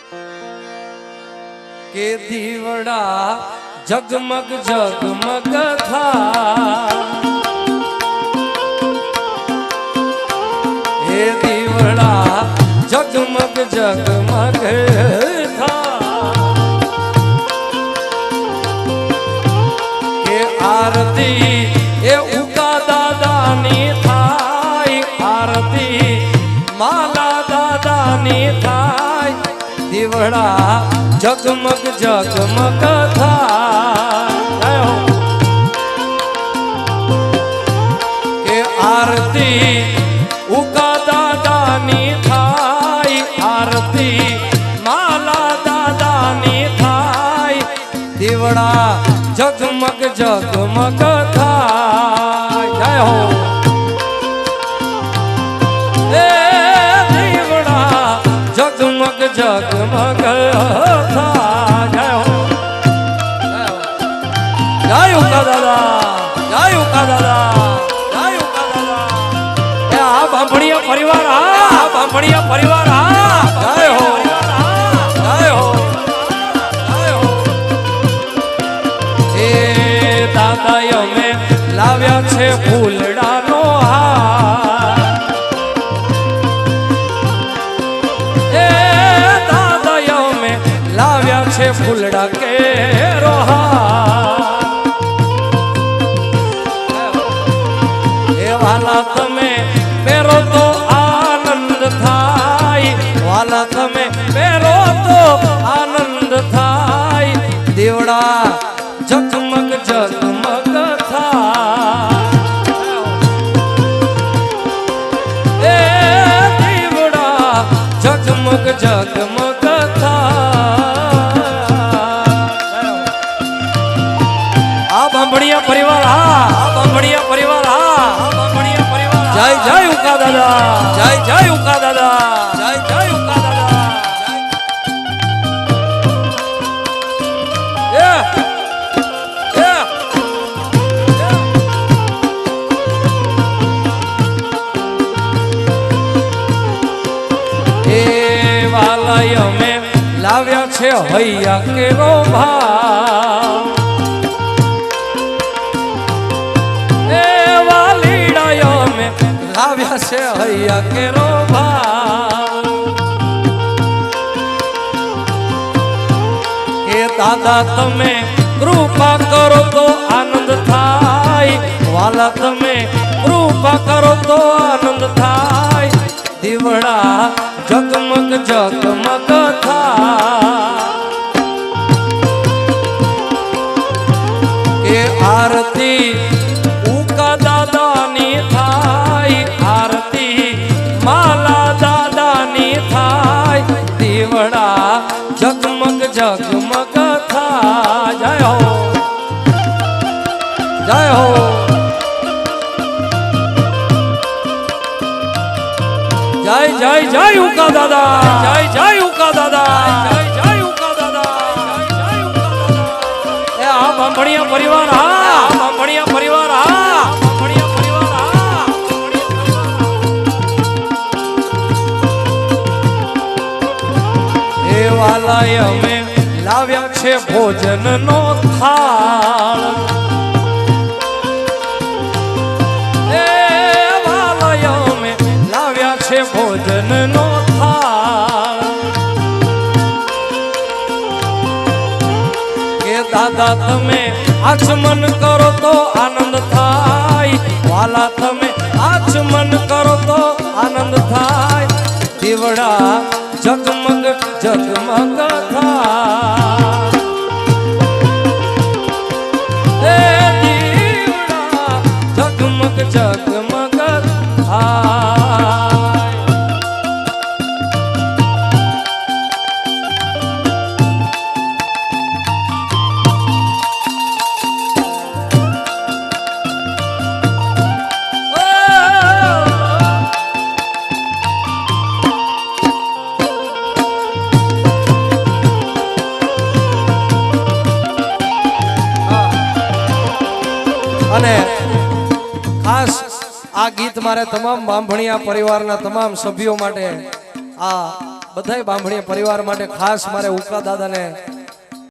કે દીવડા જગમગ જગમગ થા હે દીવડા જગમગ જગમગ થા કે આરતી એ ઉકા દાદાની થાય આરતી માલા દાદાની થાય દીવડા જગમગ જગમગ થાય કે આરતી ઉકા દાદાની થાય આરતી માલા દાદાની થાય દીવડા જગમગ જગમગ થાય જય હો એ દીવડા જગમગ જગમગ થાય જય ઉકા દાદા જય ઉકા દાદા જય ઉકા દાદા એ આ બાંભણિયા પરિવાર આ બાંભણિયા પરિવાર આ જય હો જય હો જય હો એ દાદા અમે લાવ્યા છે ફૂલડાનો હાર એ દાદા અમે લાવ્યા છે ફૂલડા કે રોહા એ વાલા તમે પહેરો તો આનંદ થાય વાલા તમે પહેરો તો આનંદ થાય દેવડા જગમગ જગમગ થાય એ દેવડા જગમગ જગમગ બાંભણિયા પરિવાર હા બાંભણિયા પરિવાર હા બાંભણિયા પરિવાર જય જય ઉકા દાદા જય જય ઉકા દાદા જય જય ઉકા દાદા એ વાલય અમે લાવ્યા છે હૈયા કેરો ભાવ લાવ્યા છે હૈયા કેરો ભાવ કે દાદા તમે કૃપા કરો તો આનંદ થાય વાલા તમે કૃપા કરો તો આનંદ થાય દીવડા જગમગ જગમગ થાય કે આરતી ઉકા દાદાની થાય આરતી માલા દાદાની થાય દીવડા જગમગ જગમગ થાય જય હો જય હો જય જય જય ઉકા દાદા જય જય ઉકા દાદા જય જય ઉકા દાદા જય જય ઉકા દાદા એ આ બાંભણિયા પરિવાર હા બાંભણિયા પરિવાર હા બાંભણિયા પરિવાર હા એ વાલાય અમે લાવ્યા છે ભોજનનો થાળ એ વાલાય અમે લાવ્યા છે ભોજનનો થાળ કે દાદા તમે આચમન કરો તો આનંદ થાય વાલા તમે આચમન કરો તો આનંદ થાય દીવડા જગમગ જગમગ થાય એ દીવડા જગમગ જગમગ થાય અને ખાસ આ ગીત મારે તમામ બાંભણિયા પરિવારના તમામ સભ્યો માટે આ બધાય બાંભણીયા પરિવાર માટે ખાસ મારે ઉકા દાદાને